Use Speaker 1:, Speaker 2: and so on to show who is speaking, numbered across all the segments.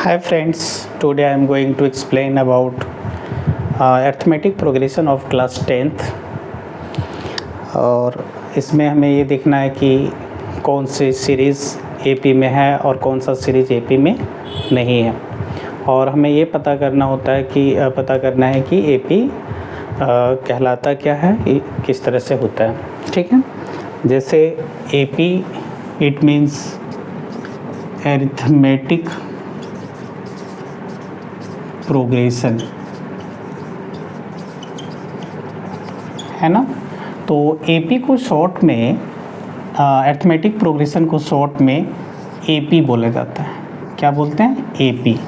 Speaker 1: Hi friends, today I am going to explain about arithmetic progression of class 10th। और इसमें हमें ये देखना है कि कौन सी सीरीज़ एपी में है और कौन सा सीरीज़ एपी में नहीं है, और हमें ये पता करना है कि एपी कहलाता क्या है, किस तरह से होता है। ठीक है, जैसे AP it means arithmetic progression, है ना। तो एपी को शॉर्ट में अरिथमेटिक प्रोग्रेशन को शॉर्ट में एपी बोला जाता है। क्या बोलते हैं? एपी।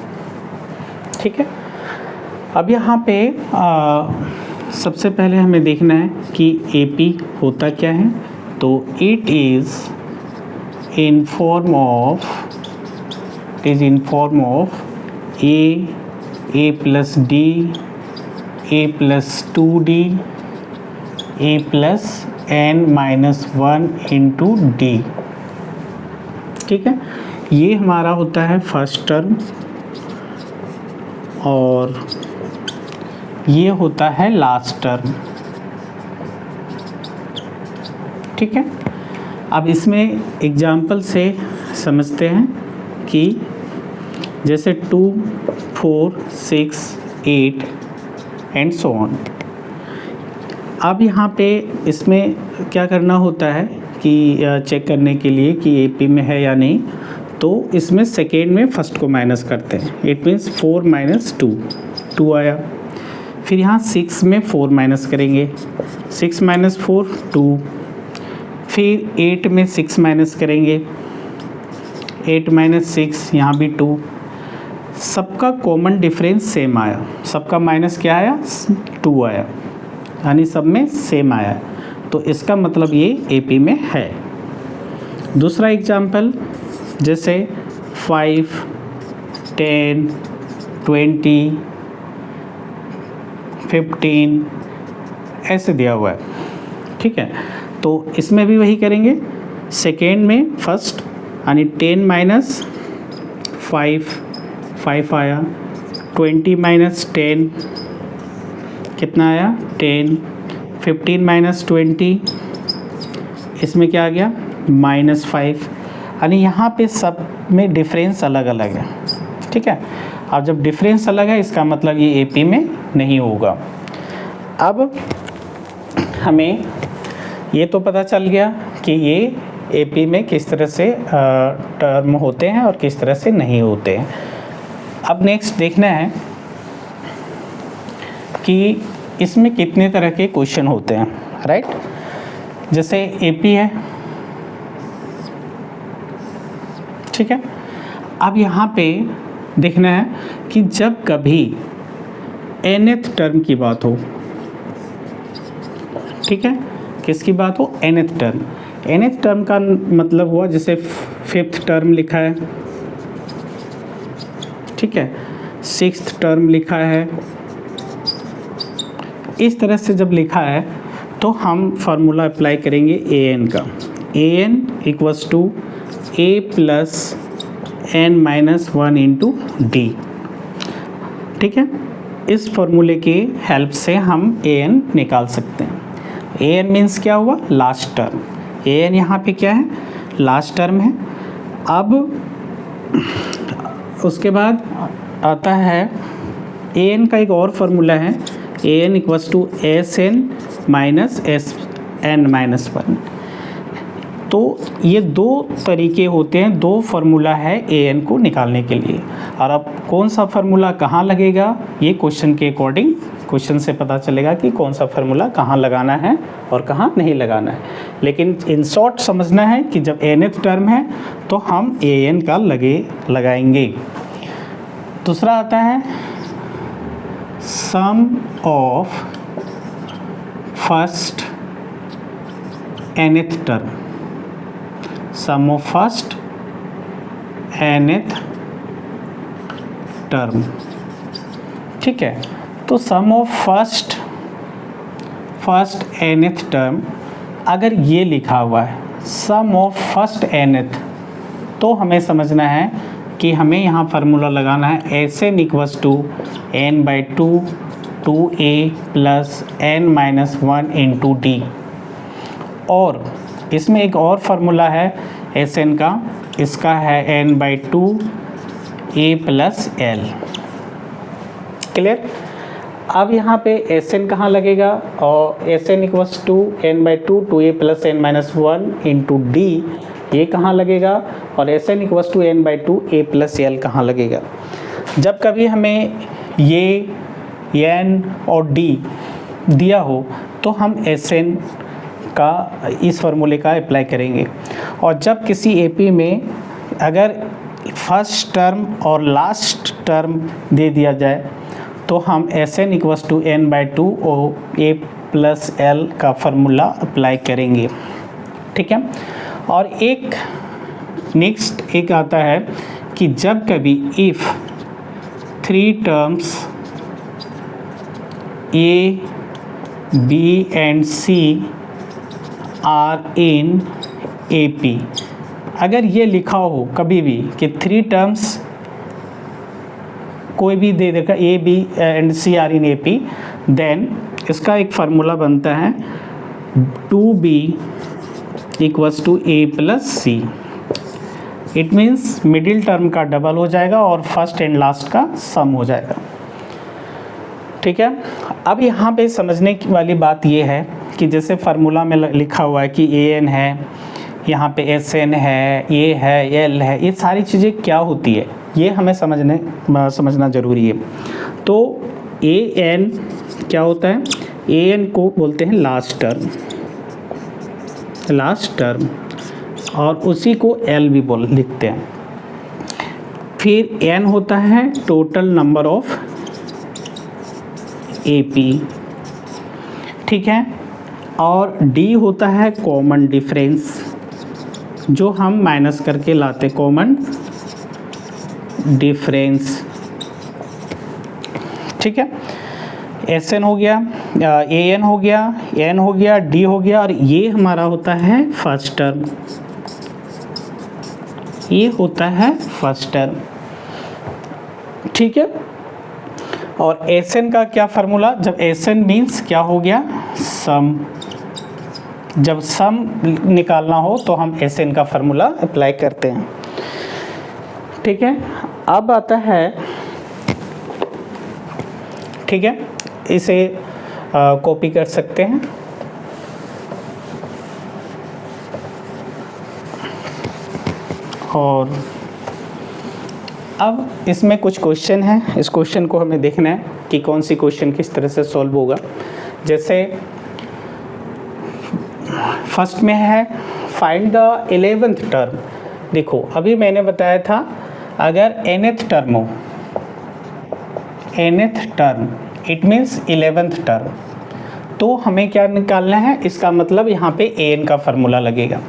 Speaker 1: ठीक है, अब यहाँ पे सबसे पहले हमें देखना है कि एपी होता क्या है। तो it is in form of A plus D, A plus 2d, A plus n minus 1 into d. ठीक है, ये हमारा होता है फर्स्ट टर्म और ये होता है लास्ट टर्म। ठीक है, अब इसमें एग्जाम्पल से समझते हैं कि जैसे 2, 4, 6, 8 एंड सो ऑन। अब यहाँ पे इसमें क्या करना होता है कि चेक करने के लिए कि एपी में है या नहीं, तो इसमें सेकेंड में फर्स्ट को माइनस करते हैं। इट मीन्स 4 माइनस 2 आया। फिर यहाँ 6 में 4 माइनस करेंगे, 6 माइनस 4 2। फिर 8 में 6 माइनस करेंगे, 8 माइनस 6 यहाँ भी 2। सबका कॉमन डिफरेंस सेम आया, सबका माइनस क्या आया? 2 आया, यानी सब में सेम आया। तो इसका मतलब ये एपी में है। दूसरा एग्जाम्पल, जैसे 5, 10, 20, 15 ऐसे दिया हुआ है। ठीक है, तो इसमें भी वही करेंगे। सेकेंड में फर्स्ट, यानी 10 माइनस 5 आया। 20 माइनस 10 कितना आया? 10। 15 माइनस 20, इसमें क्या आ गया? -5। यानी यहाँ पे सब में डिफरेंस अलग अलग है। ठीक है, अब जब डिफरेंस अलग है इसका मतलब ये एपी में नहीं होगा। अब हमें ये तो पता चल गया कि ये एपी में किस तरह से टर्म होते हैं और किस तरह से नहीं होते हैं। अब नेक्स्ट देखना है कि इसमें कितने तरह के क्वेश्चन होते हैं, राइट। जैसे एपी है, ठीक है। अब यहाँ पे देखना है कि जब कभी nth टर्म की बात हो, ठीक है, किसकी बात हो? nth term. nth टर्म का मतलब हुआ जैसे 5th टर्म लिखा है, ठीक है, 6th टर्म लिखा है। इस तरह से जब लिखा है तो हम फार्मूला अप्लाई करेंगे an का। an equals to a plus n minus 1 into d. ठीक है, इस फार्मूले की हेल्प से हम an निकाल सकते हैं। an मीन्स क्या हुआ? Last term. an यहाँ पे क्या है? लास्ट टर्म है। अब उसके बाद आता है an का एक और फार्मूला है, an equals to Sn minus Sn minus 1। तो ये दो तरीके होते हैं, दो फार्मूला है an को निकालने के लिए। और अब कौन सा फार्मूला कहाँ लगेगा, ये क्वेश्चन के अकॉर्डिंग, क्वेश्चन से पता चलेगा कि कौन सा फार्मूला कहाँ लगाना है और कहाँ नहीं लगाना है। लेकिन इन शॉर्ट समझना है कि जब nth टर्म है तो हम an का लगाएंगे। दूसरा आता है sum of first nth term, sum of first nth term. ठीक है, तो sum of first nth term, अगर ये लिखा हुआ है सम ऑफ फर्स्ट nth, तो हमें समझना है कि हमें यहाँ फार्मूला लगाना है s n equals to n by two two A plus N minus one into d. और इसमें एक और फार्मूला है एस एन का, इसका है n by two A plus l. Clear? अब यहाँ पे एस एन कहाँ लगेगा, और s n equals to n by two two A plus N minus one into d, ये कहाँ लगेगा, और s n equals to n by two A plus l कहाँ लगेगा। जब कभी हमें ये एन और डी दिया हो तो हम एस एन का इस फार्मूले का अप्लाई करेंगे। और जब किसी एपी में अगर फर्स्ट टर्म और लास्ट टर्म दे दिया जाए तो हम s n equals to n by two और ए प्लस एल का फार्मूला अप्लाई करेंगे। ठीक है। और एक नेक्स्ट एक आता है कि जब कभी if three terms a b and c are in a p, अगर ये लिखा हो कभी भी कि थ्री टर्म्स कोई भी दे देगा a b and c are in a p, then इसका एक फार्मूला बनता है two b equals to A plus c. It means middle term का डबल हो जाएगा और फर्स्ट एंड लास्ट का सम हो जाएगा। ठीक है। अब यहाँ पे समझने की वाली बात ये है कि जैसे फार्मूला में लिखा हुआ है कि ए एन है, यहाँ पे एस एन है, ए है, एल है, ये सारी चीज़ें क्या होती है ये हमें समझना ज़रूरी है। तो ए एन क्या होता है, ए एन को बोलते हैं लास्ट टर्म, और उसी को एल भी लिखते हैं। फिर एन होता है टोटल नंबर ऑफ एपी, ठीक है। और डी होता है कॉमन डिफरेंस, जो हम माइनस करके लाते, कॉमन डिफरेंस। ठीक है। एस एन हो गया, ए एन हो गया, एन हो गया, डी हो गया, और ये हमारा होता है फर्स्ट टर्म, ये होता है फर्स्ट टर्म। ठीक है। और एस एन का क्या फार्मूला, जब एस एन मीन्स क्या हो गया, सम, जब सम निकालना हो तो हम एस एन का फार्मूला अप्लाई करते हैं। ठीक है। अब आता है, ठीक है, इसे कॉपी कर सकते हैं। और अब इसमें कुछ क्वेश्चन हैं, इस क्वेश्चन को हमें देखना है कि कौन सी क्वेश्चन किस तरह से सॉल्व होगा। जैसे फर्स्ट में है फाइंड द 11th टर्म। देखो अभी मैंने बताया था अगर nth टर्म हो, nth term it means 11th term, तो हमें क्या निकालना है, इसका मतलब यहाँ पे an का फार्मूला लगेगा।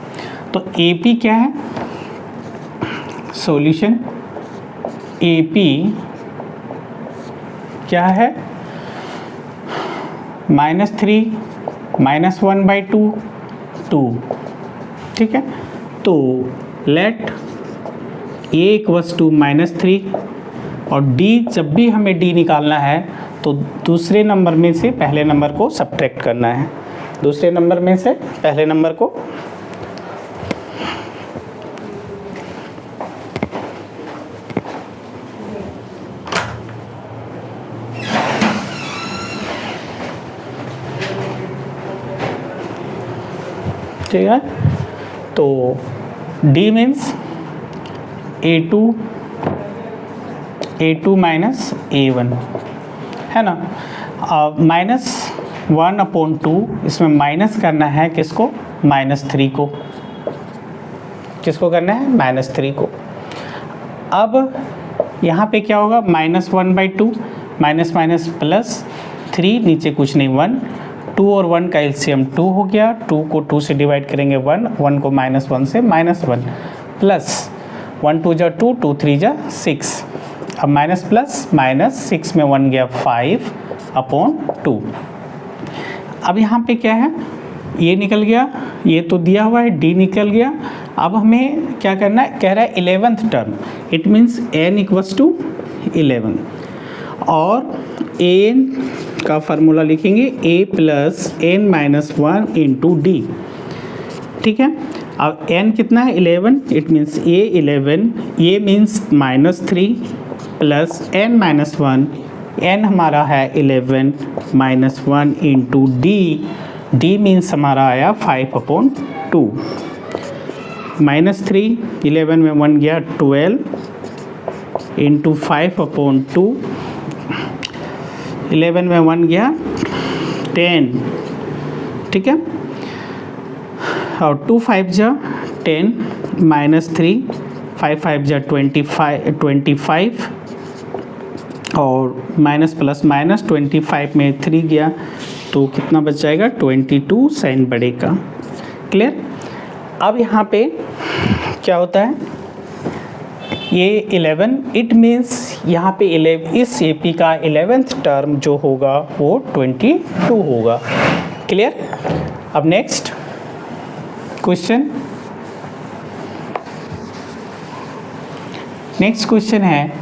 Speaker 1: तो AP क्या है, सॉल्यूशन AP क्या है, -3 -1/2 2। ठीक है। तो लेट A इक्वल्स टू -3, और D जब भी हमें D निकालना है तो दूसरे नंबर में से पहले नंबर को सब्ट्रैक्ट करना है, दूसरे नंबर में से पहले नंबर को। ठीक है। तो D means A2 minus A1 है ना, -1/2, इसमें माइनस करना है किसको, -3 को, किसको करना है, -3 को। अब यहाँ पे क्या होगा, -1/2, माइनस माइनस प्लस 3, नीचे कुछ नहीं 1, 2 और 1 का एलसीएम 2 हो गया, 2 को 2 से डिवाइड करेंगे 1, 1 को -1 से -1, प्लस 1 2 जा 2, 2 3 जा 6। अब माइनस प्लस माइनस, 6 में 1 गया 5/2। अब यहाँ पे क्या है, ये निकल गया, ये तो दिया हुआ है, D निकल गया। अब हमें क्या करना है, कह रहा है 11th term, it means n equals to 11 और an का फार्मूला लिखेंगे a plus n minus 1 into d. ठीक है, अब n कितना है 11, इट मीन्स a 11, ये means -3 plus n minus 1, n हमारा है 11 minus 1 into D, D means हमारा आया 5/2, -3, 11 में 1 गया 12 इंटू 5/2, 11 में 1 गया 10। ठीक है, और 2 5 जा 10 -3, 5 5 जा 25 और माइनस प्लस माइनस 25 में 3 गया तो कितना बच जाएगा 22 साइन बढ़ेगा। क्लियर। अब यहाँ पे क्या होता है, ये 11, इट मीन्स यहाँ पे 11, इस एपी का 11th टर्म जो होगा वो 22 होगा। क्लियर। अब नेक्स्ट क्वेश्चन, नेक्स्ट क्वेश्चन है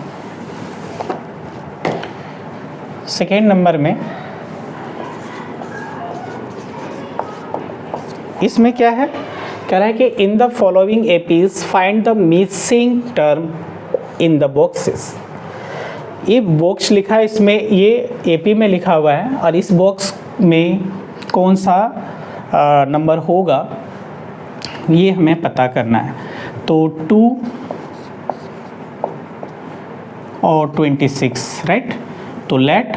Speaker 1: सेकेंड नंबर में। इसमें क्या है, कह रहा है कि in the following APs find the missing term in the boxes. ये बॉक्स लिखा है, इसमें ये एपी में लिखा हुआ है और इस बॉक्स में कौन सा नंबर होगा ये हमें पता करना है। तो 2 और 26, राइट। तो लेट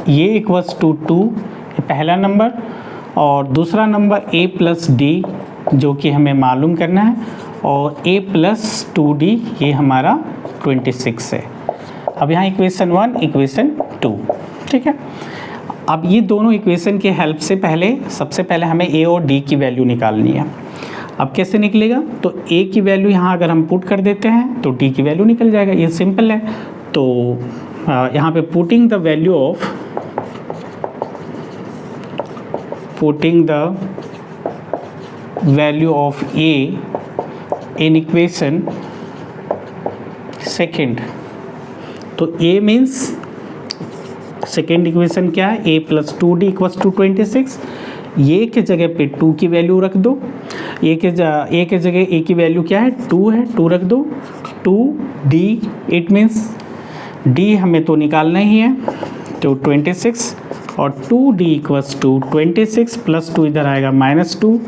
Speaker 1: ये इक्वल्स टू 2, ये पहला नंबर, और दूसरा नंबर a प्लस डी जो कि हमें मालूम करना है, और a प्लस 2d ये हमारा 26 है। अब यहाँ इक्वेशन 1 इक्वेशन 2। ठीक है, अब ये दोनों इक्वेशन के हेल्प से सबसे पहले हमें a और d की वैल्यू निकालनी है। अब कैसे निकलेगा, तो a की वैल्यू यहाँ अगर हम पुट कर देते हैं तो d की वैल्यू निकल जाएगा, ये सिंपल है। तो यहाँ पे putting the value of a in equation second, तो a मीन्स सेकेंड इक्वेशन क्या है, a plus 2d equals to 26। ये के जगह पे 2 की वैल्यू रख दो, a के जगह a की वैल्यू क्या है 2 है, 2 रख दो, 2d, इट मीन्स d हमें तो निकालना ही है, तो 26 और 2d इक्वल्स टू 26 प्लस 2 इधर आएगा -2,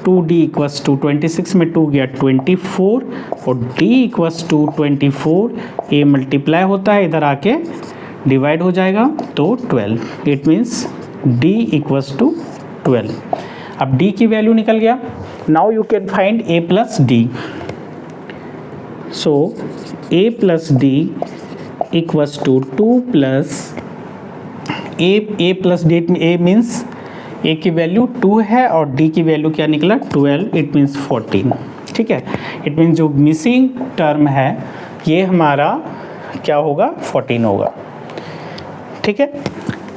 Speaker 1: 2d इक्वल्स टू 26 में 2 गया 24 और d इक्वल्स टू 24, ये मल्टीप्लाई होता है इधर आके डिवाइड हो जाएगा तो 12, it means d equals to 12। अब d की वैल्यू निकल गया। Now you can find a plus d. So a plus d equals to 2 plus a plus d, a means a की वैल्यू 2 है और d की वैल्यू क्या निकला 12, इट मीन्स 14। ठीक है, इट मीन्स जो मिसिंग टर्म है ये हमारा क्या होगा 14 होगा। ठीक है,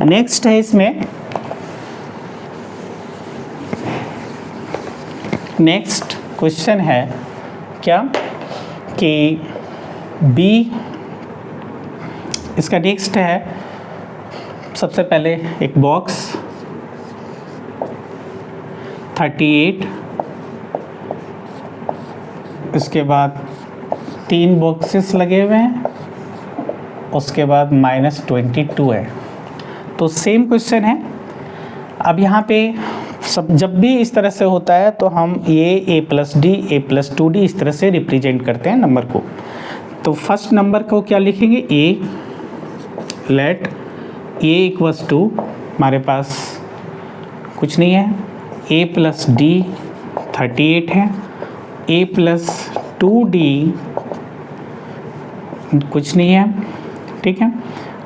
Speaker 1: नेक्स्ट है इसमें, नेक्स्ट क्वेश्चन है क्या कि b, इसका नेक्स्ट है सबसे पहले एक बॉक्स 38, इसके बाद 3 बॉक्सेस लगे हुए हैं, उसके बाद -22 है। तो सेम क्वेश्चन है। अब यहाँ पे जब भी इस तरह से होता है तो हम ये a plus d, a plus 2d इस तरह से रिप्रेजेंट करते हैं नंबर को। तो फर्स्ट नंबर को क्या लिखेंगे a, let a equals to, हमारे पास कुछ नहीं है, a प्लस डी 38 है, a प्लस 2d कुछ नहीं है, ठीक है,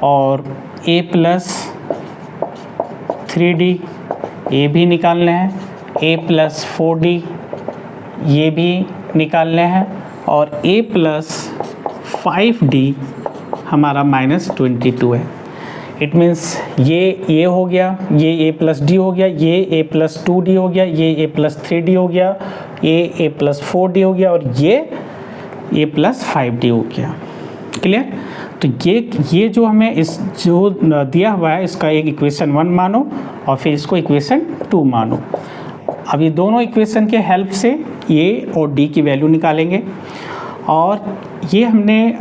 Speaker 1: और a प्लस 3d ये भी निकालना है, a प्लस 4d ये भी निकालना है, और a प्लस 5d हमारा -22 है। इट मीन्स ये हो गया, ये a प्लस डी हो गया, ये a प्लस 2d हो गया, ये a प्लस 3d हो गया, ए प्लस 4d हो गया और ये ए प्लस 5d हो गया। क्लियर? तो ये जो हमें इस जो दिया हुआ है इसका एक इक्वेशन 1 मानो और फिर इसको इक्वेशन 2 मानो। अब ये दोनों इक्वेशन के हेल्प से ए और डी की वैल्यू निकालेंगे और ये हमने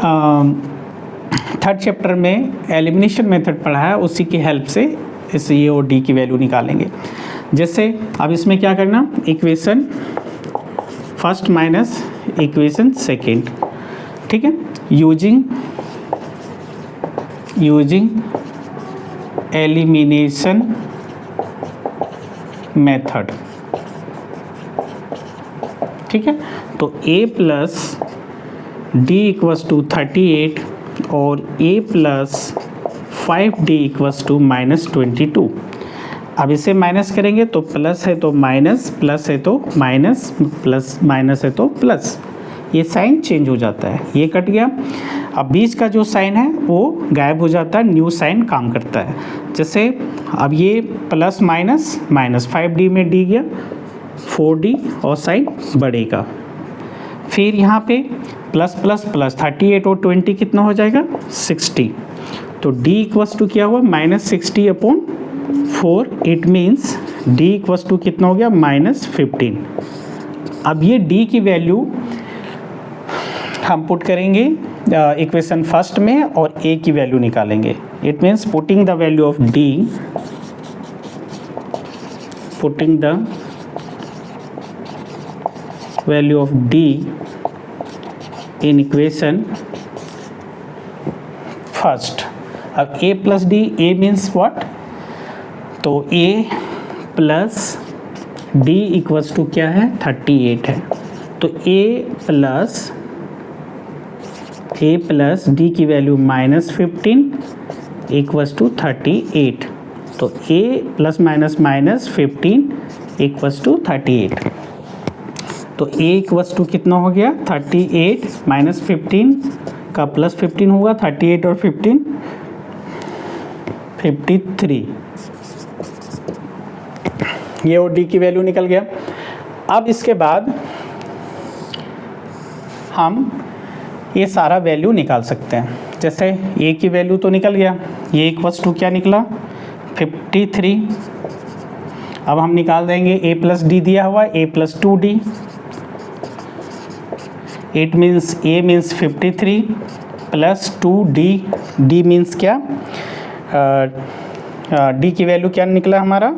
Speaker 1: थर्ड चैप्टर में एलिमिनेशन मेथड पढ़ा है, उसी की हेल्प से इस ए और डी की वैल्यू निकालेंगे। जैसे अब इसमें क्या करना, equation first minus equation second, ठीक है, यूजिंग एलिमिनेशन मेथड, ठीक है। तो a plus d equals to 38 और a plus 5d equals to -22। अब इसे माइनस करेंगे तो प्लस है तो माइनस, प्लस है तो माइनस, प्लस माइनस है तो प्लस, ये साइन चेंज हो जाता है, ये कट गया। अब बीच का जो साइन है वो गायब हो जाता है, न्यू साइन काम करता है। जैसे अब ये प्लस माइनस माइनस 5d में d गया 4d और साइन बढ़ेगा। फिर यहाँ पे प्लस प्लस प्लस 38 और 20 कितना हो जाएगा 60। तो d इक्वस टू क्या हुआ -60/4, it means d equals to कितना हो गया -15। अब ये d की वैल्यू हम पुट करेंगे इक्वेशन फर्स्ट में और a की वैल्यू निकालेंगे। It means putting the value of d, putting the value of d in equation first. अब a plus d, a means what, तो a plus d equals to क्या है 38 है। तो a प्लस डी की value -15 equals to 38। तो a plus minus minus 15 equals to 38। तो a equals to कितना हो गया 38 माइनस 15 का प्लस 15 होगा, 38 और 15 53। ये और d की वैल्यू निकल गया। अब इसके बाद हम ये सारा वैल्यू निकाल सकते हैं। जैसे a की वैल्यू तो निकल गया, ये इक्वल्स टू क्या निकला 53। अब हम निकाल देंगे a प्लस डी दिया हुआ a plus 2d, it means a means 53 plus 2d, d means क्या d की वैल्यू क्या निकला हमारा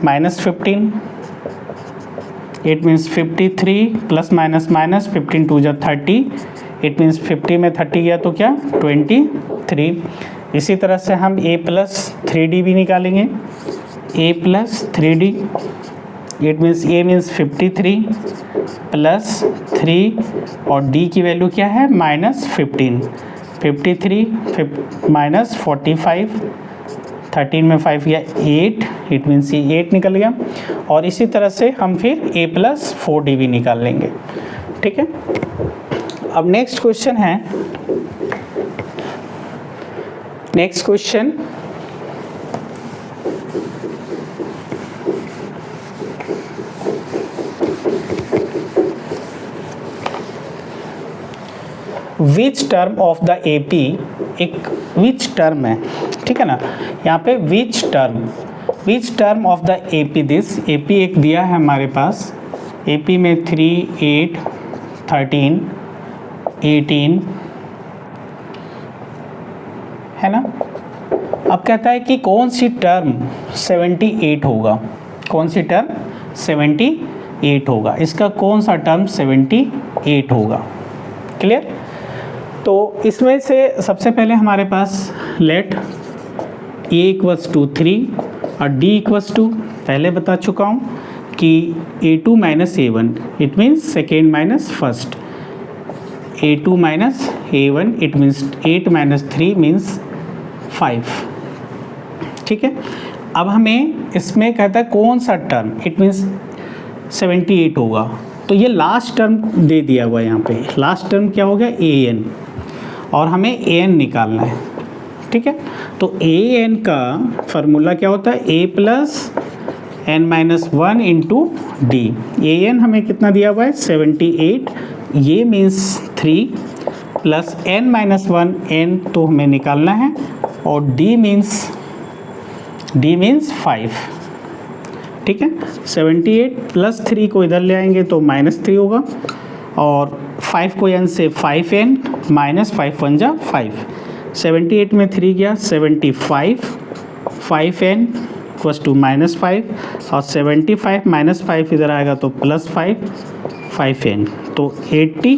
Speaker 1: -15। It means 53 plus minus minus 15 to जा 30, इट मीन्स 50 में 30 गया तो क्या 23। इसी तरह से हम a प्लस 3d भी निकालेंगे, a plus 3d, it means a means 53 plus 3 और d की वैल्यू क्या है -15, 53 माइनस 45, 13 में 5 गया 8, इट मीन्स ये 8 निकल गया। और इसी तरह से हम फिर a प्लस 4d भी निकाल लेंगे, ठीक है। अब नेक्स्ट क्वेश्चन है, next question which term of the AP, एक विच टर्म है, ठीक है ना, यहाँ पे which term of the AP this, AP एक दिया है हमारे पास, AP में 3, 8, 13, 18 है ना। अब कहता है कि कौन सी टर्म 78 होगा, कौन सी टर्म 78 होगा, इसका कौन सा टर्म 78 होगा। क्लियर? तो इसमें से सबसे पहले हमारे पास लेट a इक्वल्स टू 3 और d इक्वल्स टू, पहले बता चुका हूँ कि a2 minus a1, it means second minus first, a2 minus a1, it means 8 minus 3 means 5, ठीक है। अब हमें इसमें कहता है कौन सा टर्म, इट मीन्स 78 होगा, तो ये लास्ट टर्म दे दिया हुआ है यहाँ पे, लास्ट टर्म क्या हो गया an, और हमें an निकालना है, ठीक है। तो an का फार्मूला क्या होता है a plus n minus one into D. A n हमें कितना दिया हुआ है 78, ये means 3 plus n minus one, n तो हमें निकालना है, और d मीन्स 5। ठीक है, 78 प्लस 3 को इधर ले आएंगे तो -3 होगा, और 5 को n से 5n माइनस 5 1 जा 5। 78 में 3 गया 75, 5n इक्वस टू -5, और 75 माइनस 5 इधर आएगा तो +5, 5n तो 80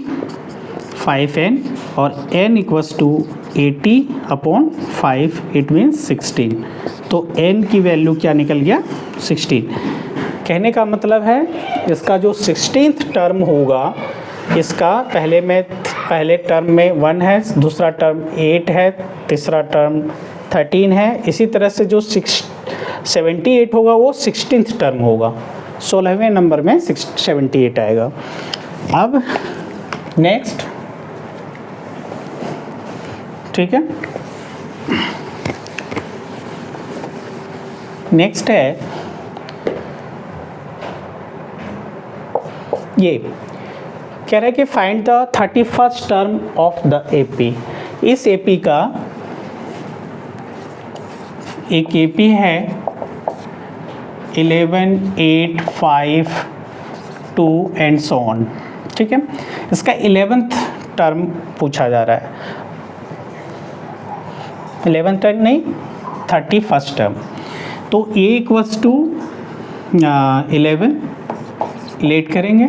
Speaker 1: 5n, और n equals to 80/5, it means 16। तो n की वैल्यू क्या निकल गया 16। कहने का मतलब है इसका जो 16th टर्म होगा, इसका पहले टर्म में 1 है, दूसरा टर्म 8 है, तीसरा टर्म 13 है, इसी तरह से जो 78 होगा वो 16th टर्म होगा, 16वें नंबर में 78 आएगा। अब नेक्स्ट, ठीक है, नेक्स्ट है ये कह रहा है कि find the 31st term of the AP. इस एपी का एक एपी है 11, 8, 5, 2 एंड सो ऑन। ठीक है, इसका 11th टर्म पूछा जा रहा है, 11th टर्म नहीं 31st टर्म। तो a इक्वल्स टू 11 लेट करेंगे,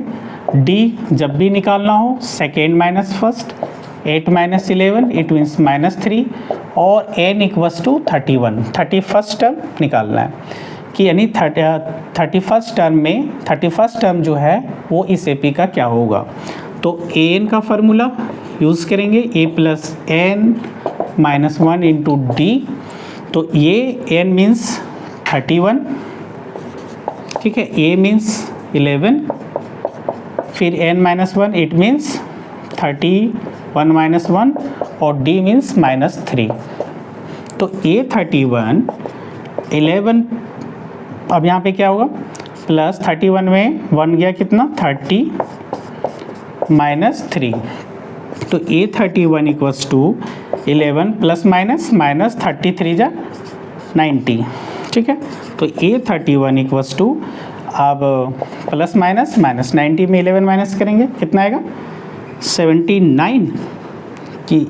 Speaker 1: d जब भी निकालना हो second minus first, 8 minus 11 it means -3, और n equals to 31, 31st term निकालना है कि यानी 31st टर्म में 31st टर्म जो है वो इस AP का क्या होगा। तो an का फार्मूला यूज़ करेंगे, a plus n minus 1 into D. तो ये n मीन्स 31, ठीक है, a मीन्स 11, फिर n minus 1 it means 31 minus 1, और d मीन्स -3। तो a 31, 11, अब यहाँ पे क्या होगा प्लस 31 में 1 गया कितना 30 -3, तो a 31 equals to 11 plus minus 33 जा 90। ठीक है, तो a 31 इक्वल्स टू, अब प्लस माइनस 90 में 11 माइनस करेंगे कितना आएगा 79 की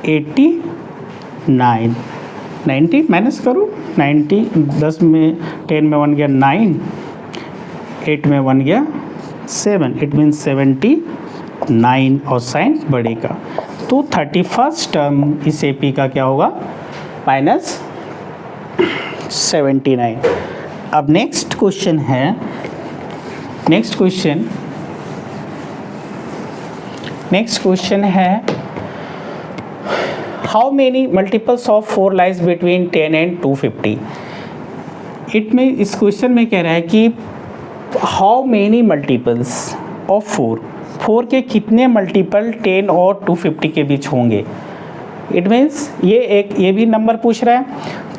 Speaker 1: 89, 90 माइनस करो 90, 10 में 10 में 1 गया 9, 8 में 1 गया 7, इट मीन्स 79, और साइन बढ़ेगा। तो 31st टर्म इस AP का क्या होगा -79। अब नेक्स्ट क्वेश्चन है, नेक्स्ट क्वेश्चन है how many multiples of 4 lies between 10 and 250। इस क्वेश्चन में कह रहा है कि हाउ मेनी मल्टीपल्स ऑफ 4 के कितने मल्टीपल 10 और 250 के बीच होंगे। इट मीन्स ये भी नंबर पूछ रहा है।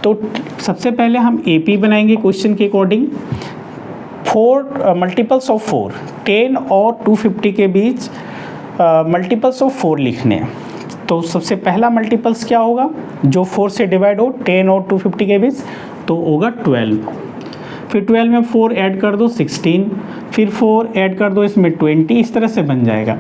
Speaker 1: तो सबसे पहले हम AP बनाएंगे क्वेश्चन के अकॉर्डिंग। 4 मल्टीपल्स ऑफ 4, 10 और 250 के बीच मल्टीपल्स ऑफ 4 लिखने हैं। तो सबसे पहला मल्टीपल्स क्या होगा जो 4 से डिवाइड हो 10 और 250 के बीच, तो होगा 12। फिर 12 में 4 ऐड कर दो 16, फिर 4 ऐड कर दो इसमें 20, इस तरह से बन जाएगा।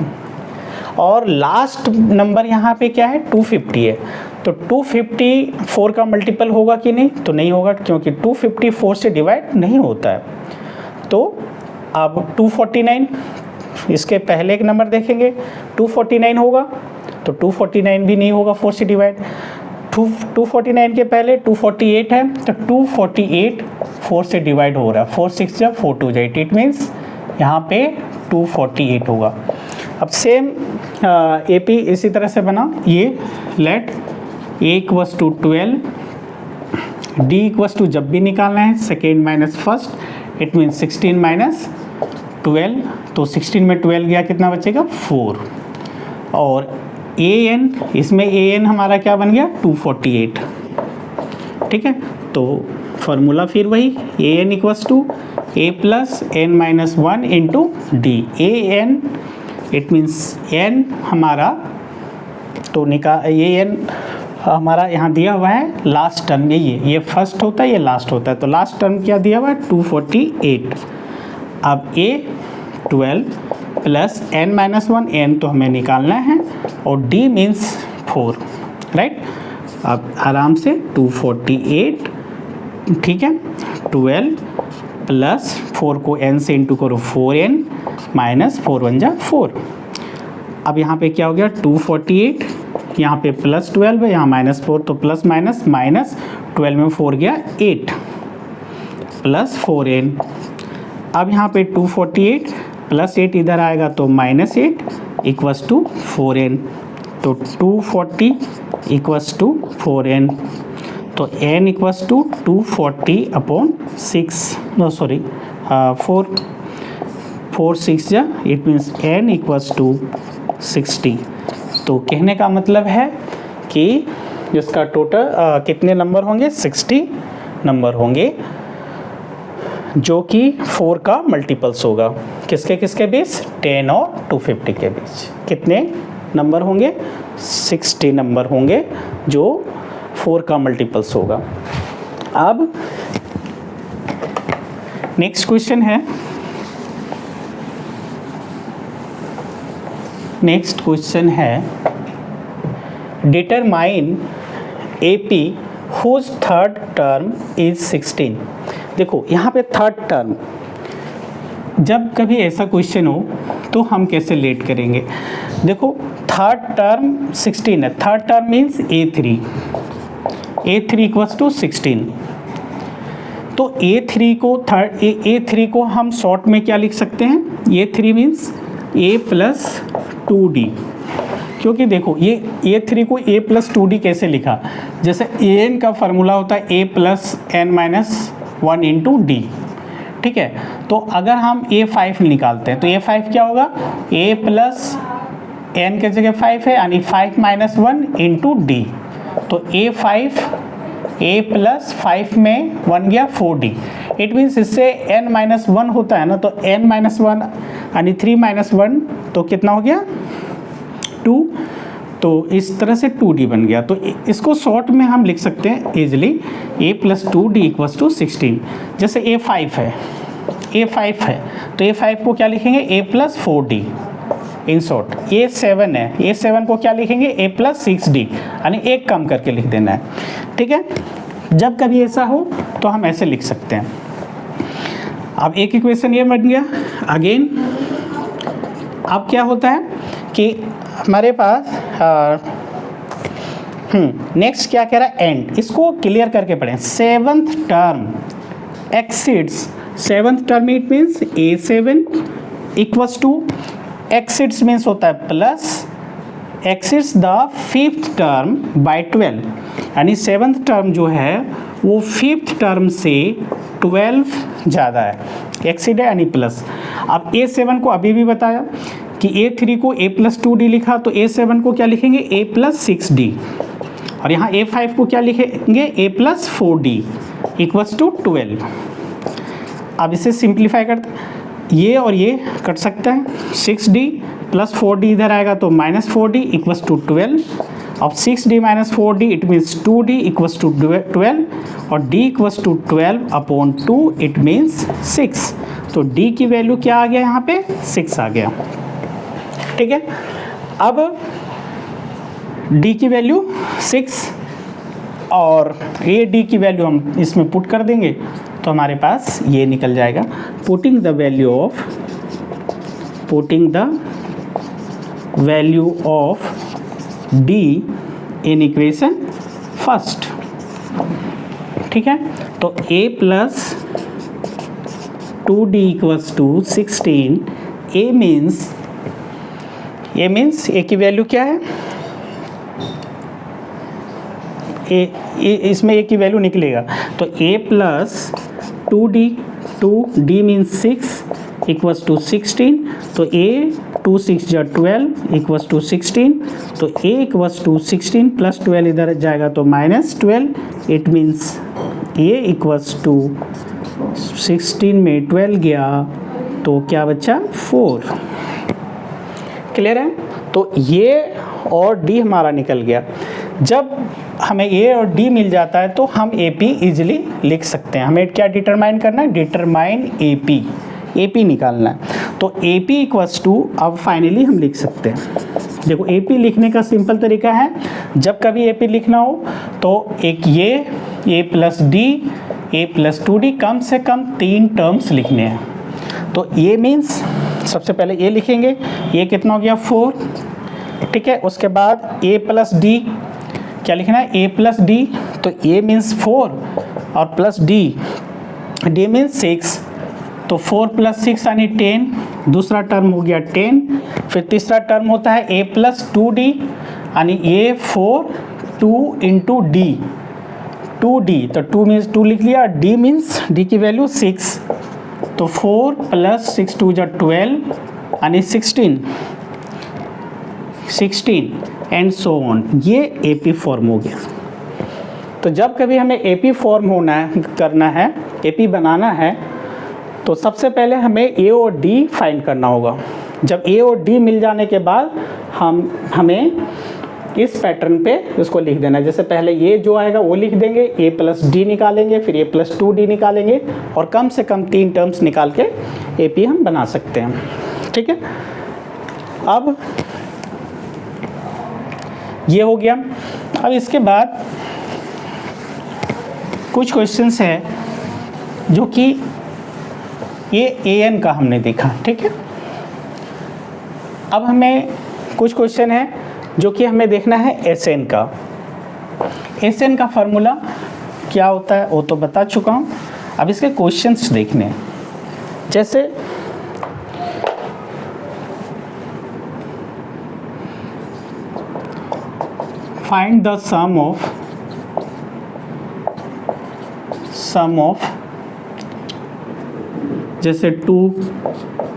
Speaker 1: और लास्ट नंबर यहाँ पे क्या है 250 है। तो 250 4 का मल्टीपल होगा कि नहीं, तो नहीं होगा क्योंकि 250 4 से डिवाइड नहीं होता है। तो अब 249, इसके पहले एक नंबर देखेंगे 249 होगा, तो 249 भी नहीं होगा 4 से डिवाइड। 249 के पहले 248 है, तो 248 4 से डिवाइड हो रहा है, 4 6 जा 4 2 जा 8, इट मीन्स यहाँ पे 248 होगा। अब सेम AP इसी तरह से बना, ये let A equals to 12, D equals to जब भी निकालना है second minus first, it means 16 minus 12, तो 16 में 12 गया कितना बचेगा 4। और AN, इसमें AN हमारा क्या बन गया 248, ठीक है, तो फॉर्मूला फिर वही A N equals to A plus N minus one into D. A N it means N हमारा तो ए एन हमारा यहाँ दिया हुआ है लास्ट टर्म, ये फर्स्ट होता है, ये लास्ट होता है, तो लास्ट टर्म क्या दिया हुआ है 248। अब a 12 plus N minus one, n तो हमें निकालना है और डी मीन्स 4, राइट। अब आराम से 248, ठीक है, 12 प्लस 4 को n से इंटू करो 4n माइनस 4 1 जा 4। अब यहाँ पे क्या हो गया 248, यहाँ पे प्लस 12 है, यहाँ माइनस 4, तो प्लस माइनस माइनस 12 में 4 गया 8 प्लस 4n। अब यहाँ पे 248 प्लस 8 इधर आएगा तो माइनस 8 इक्वस टू 4n, तो 240 इक्वस टू 4n, तो n equals to 240 upon 6, no sorry 4 6 जा, it means n equals to 60। तो कहने का मतलब है कि इसका टोटल कितने नंबर होंगे, 60 नंबर होंगे, जो कि 4 का मल्टीपल्स होगा। किसके किसके बीच, 10 और 250 के बीच कितने नंबर होंगे, 60 नंबर होंगे, जो 4 का मल्टीपल्स होगा। अब नेक्स्ट क्वेश्चन है, नेक्स्ट क्वेश्चन है determine AP whose third term is 16। देखो यहाँ पे थर्ड टर्म, जब कभी ऐसा क्वेश्चन हो तो हम कैसे लेट करेंगे। देखो थर्ड टर्म 16 है, third term means A3 equals to 16, तो A3 को हम शॉर्ट में क्या लिख सकते हैं, A3 means A plus 2D, क्योंकि देखो ये A3 को A प्लस 2D कैसे लिखा, जैसे AN का फार्मूला होता है A plus n minus 1 into d, ठीक है। तो अगर हम A5 निकालते हैं तो A5 क्या होगा, A प्लस n के जगह 5 है, यानी 5 माइनस 1 इंटू डी, तो A प्लस 5 में 1 गया 4D, इट मीन्स इससे n माइनस 1 होता है ना, तो n माइनस 1 यानी 3 माइनस 1 तो कितना हो गया 2, तो इस तरह से 2D बन गया। तो इसको शॉर्ट में हम लिख सकते हैं easily A plus 2D equals to 16। जैसे A5 है तो A5 को क्या लिखेंगे, A plus 4D in short. A7 है, A7 को क्या लिखेंगे, A प्लस 6D, यानी एक कम करके लिख देना है, ठीक है। जब कभी ऐसा हो तो हम ऐसे लिख सकते हैं। अब एक इक्वेशन ये बन गया। अगेन अब क्या होता है कि हमारे पास नेक्स्ट क्या कह रहा है, एंड, इसको क्लियर करके पढ़ें। Seventh term exceeds, seventh term it means A7 equals to, exceeds means होता है plus, exceeds the fifth term by 12, यानी सेवंथ टर्म जो है वो फिफ्थ टर्म से 12 ज़्यादा है, एक्सिड है यानी प्लस। अब A7 को अभी भी बताया कि A3 को A प्लस 2D लिखा, तो A7 को क्या लिखेंगे, A प्लस 6D, और यहाँ A5 को क्या लिखेंगे, A plus 4D equals to 12। अब इसे सिंप्लीफाई करते, ये और ये कट सकता है, 6D प्लस 4D इधर आएगा तो माइनस 4D इक्वल्स टू 12। अब 6D minus 4D it means 2D equals to 12, और D equals to 12 upon 2 it means 6। तो D की वैल्यू क्या आ गया, यहाँ पे 6 आ गया, ठीक है। अब D की वैल्यू 6 और ये D की वैल्यू हम इसमें पुट कर देंगे तो हमारे पास ये निकल जाएगा। Putting the value of D in equation first, ठीक है। तो A plus 2D equals to 16, A means A की वैल्यू क्या है, इसमें A की वैल्यू निकलेगा, तो A plus 2D means 6 equals to 16, तो A 2 6 जा 12 इक्वल्स टू 16, तो a इक्वल्स टू 16 प्लस 12 इधर जाएगा तो -12, it means a equals to 16 में 12 गया तो क्या बचा 4। क्लियर है? तो ये और डी हमारा निकल गया। जब हमें ए और डी मिल जाता है तो हम ए पी ईजिली लिख सकते हैं। हमें क्या डिटरमाइन करना है? डिटरमाइन ए पी निकालना है। तो ए पी इक्वल्स टू, अब फाइनली हम लिख सकते हैं। देखो ए पी लिखने का सिंपल तरीका है, जब कभी ए पी लिखना हो तो एक ये ए प्लस डी, ए प्लस 2d, कम से कम 3 टर्म्स लिखने हैं। तो ये मीन्स सबसे पहले ये लिखेंगे, ये कितना हो गया 4, ठीक है। उसके बाद a प्लस डी, क्या लिखना है? a प्लस डी, तो a मीन्स 4 और प्लस d मीन्स 6, तो 4 प्लस 6 यानी 10, दूसरा टर्म हो गया 10। फिर तीसरा टर्म होता है a प्लस 2d यानी a 4 2 इंटू डी, 2d, तो 2 मीन्स 2 लिख लिया, d मीन्स d की वैल्यू 6, तो 4 प्लस 6 2 जा 12 यानी 16 एंड सो ऑन। ये AP फॉर्म हो गया। तो जब कभी हमें AP फॉर्म करना है, AP बनाना है, तो सबसे पहले हमें A और D फाइंड करना होगा। जब A और D मिल जाने के बाद हमें इस पैटर्न पे इसको लिख देना है। जैसे पहले ये जो आएगा वो लिख देंगे, A प्लस डी निकालेंगे, फिर A प्लस 2d निकालेंगे और कम से कम 3 टर्म्स निकाल के AP हम बना सकते हैं, ठीक है। अब ये हो गया। अब इसके बाद कुछ क्वेश्चंस हैं जो कि ये AN का हमने देखा, ठीक है। अब हमें कुछ क्वेश्चन है जो कि हमें देखना है SN का। SN का फार्मूला क्या होता है वो तो बता चुका हूँ। अब इसके क्वेश्चंस देखने हैं। जैसे फाइंड द सम ऑफ जैसे 2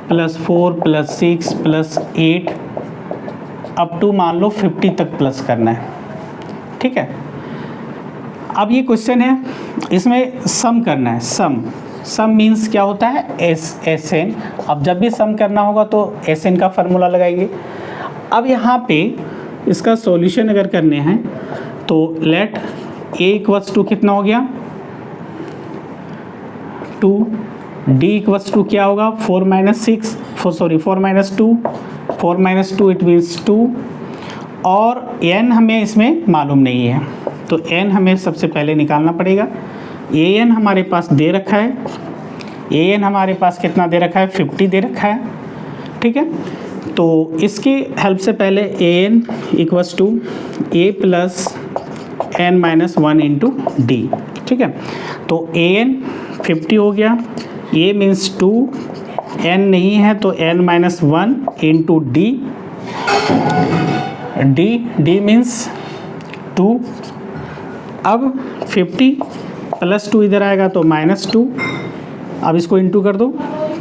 Speaker 1: plus 4 plus 6 plus 8 up to मान लो 50 तक प्लस करना है, ठीक है। अब ये क्वेश्चन है, इसमें सम करना है। सम मीन्स क्या होता है? SN। अब जब भी सम करना होगा तो SN का फार्मूला लगाएंगे। अब यहाँ पे इसका सॉल्यूशन अगर करने हैं तो लेट A इक्वल्स टू कितना हो गया 2, D इक्वल्स टू क्या होगा 4 माइनस 2, 4 माइनस 2 इट मीन्स 2, और n हमें इसमें मालूम नहीं है तो n हमें सबसे पहले निकालना पड़ेगा। an हमारे पास दे रखा है, an हमारे पास कितना दे रखा है 50 दे रखा है, ठीक है। तो इसकी हेल्प से पहले an equals to a plus n minus 1 into d, ठीक है। तो an 50 हो गया, a मीन्स 2, n नहीं है तो n minus 1 into D, D means 2। अब 50 प्लस 2 इधर आएगा तो माइनस 2, अब इसको इंटू कर दो,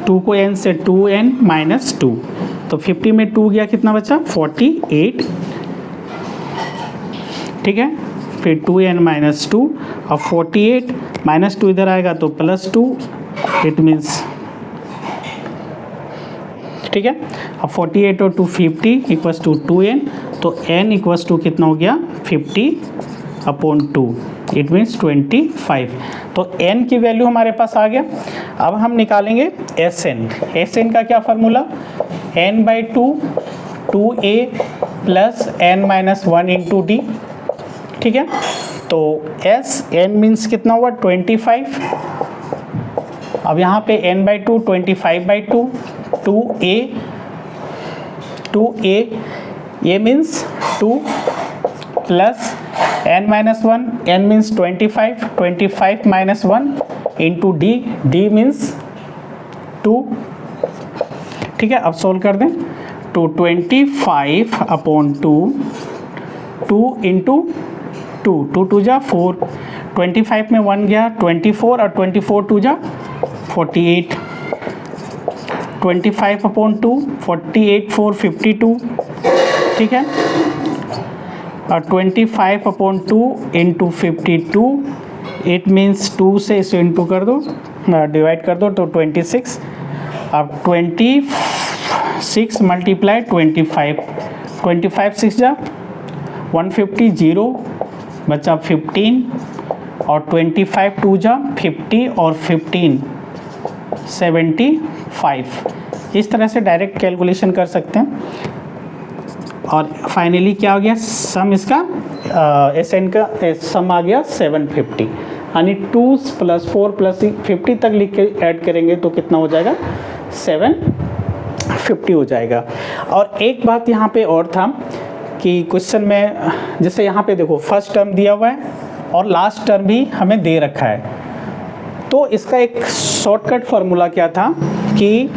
Speaker 1: 2 को n से 2n माइनस 2, तो 50 में 2 गया कितना बचा 48, ठीक है। फिर 2n माइनस 2, अब 48 माइनस 2 इधर आएगा तो प्लस 2, इट मीन्स, ठीक है। अब 48 और 2 50 इक्वल्स टू 2n, तो n इक्वल्स टू कितना हो गया 50/2, इट मीन्स 25। तो n की वैल्यू हमारे पास आ गया। अब हम निकालेंगे SN का क्या formula, n/2 2a plus n minus 1 into d, ठीक है। तो n मीन्स कितना हुआ 25। अब यहाँ पे n/2 25/2, 2a ये means 2 plus n minus 1, n means 25 minus 1 into D means 2, ठीक है। अब सोल्व कर दें तो 25/2, 2 इंटू 2 2 जा 4, 25 में 1 गया 24 और 24 2 जा 48, 25/2 48 4 52, ठीक है, और 25/2 इंटू 52, इट मीन्स 2 से इसे इंटू कर दो, डिवाइड कर दो तो 26। अब 26 मल्टीप्लाई 25, 25 6 जा 150, 0 बचा 15, और 25 2 जा 50 और 15 75। इस तरह से डायरेक्ट कैलकुलेशन कर सकते हैं। और फाइनली क्या हो गया सम, इसका एस एन का सम आ गया 750, यानी 2 + 4 + 50 तक लिख के ऐड करेंगे तो कितना हो जाएगा 750 हो जाएगा। और एक बात यहाँ पे और था कि क्वेश्चन में जैसे यहाँ पे देखो फर्स्ट टर्म दिया हुआ है और लास्ट टर्म भी हमें दे रखा है, तो इसका एक शॉर्टकट फार्मूला क्या था कि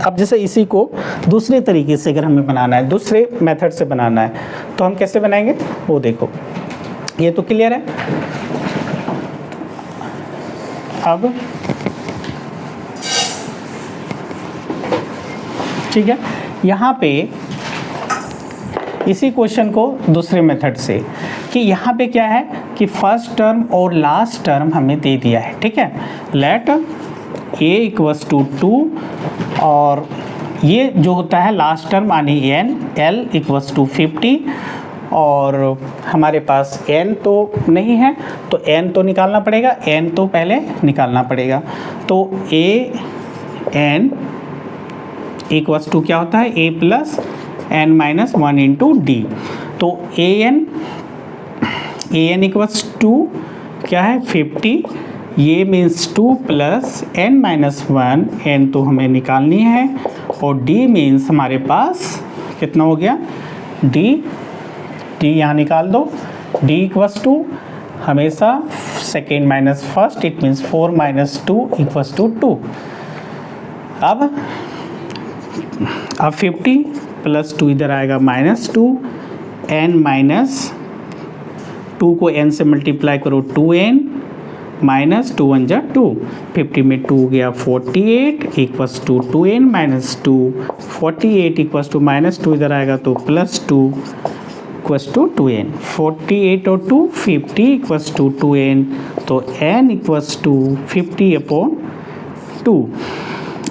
Speaker 1: अब जैसे इसी को दूसरे तरीके से अगर हमें बनाना है, दूसरे मेथड से बनाना है, तो हम कैसे बनाएंगे वो देखो। ये तो क्लियर है। अब ठीक है, यहाँ पे इसी क्वेश्चन को दूसरे मेथड से कि यहाँ पे क्या है कि फर्स्ट टर्म और लास्ट टर्म हमें दे दिया है, ठीक है। लेट a = 2 और ये जो होता है लास्ट टर्म यानी n, l = 50, और हमारे पास n तो नहीं है तो n तो निकालना पड़ेगा, n तो पहले निकालना पड़ेगा। तो a n = क्या होता है a + n - 1 × d। तो a n = क्या है 50, ये मीन्स 2 + n - 1, n तो हमें निकालनी है, और d मीन्स हमारे पास कितना हो गया d यहाँ निकाल दो। d = हमेशा second minus first, it means 4 - 2 = 2। अब 50 + 2 इधर आएगा -2, n - 2 को n से मल्टीप्लाई करो 2n -2 1 जा 2, 50 में 2 गया 48 = 2n - 2, 48 = -2 इधर आएगा तो +2 = 2n, 48 और 2 50 = 2n, तो n = 50/2,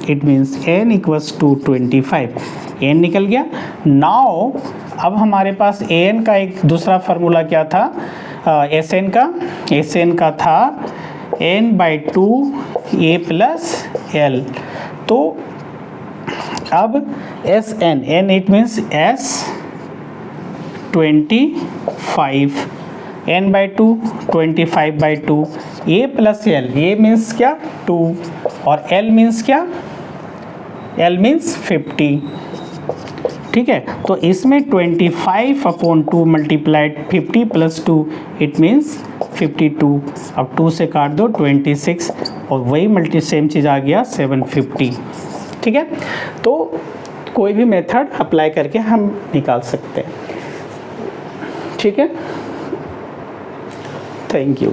Speaker 1: it means n = 25, n निकल गया। नाउ अब हमारे पास an का एक दूसरा फार्मूला क्या था, Sn का था n/2 a + l। तो अब Sn, n it means s 25, n/2 25/2, a + l, a means क्या 2, और l मीन्स क्या, l मीन्स 50, ठीक है। तो इसमें 25/2 मल्टीप्लाइड 50 + 2, इट मीन्स 52। अब 2 से काट दो 26, और वही सेम चीज़ आ गया 750, ठीक है। तो कोई भी मेथड अप्लाई करके हम निकाल सकते हैं, ठीक है। Thank you.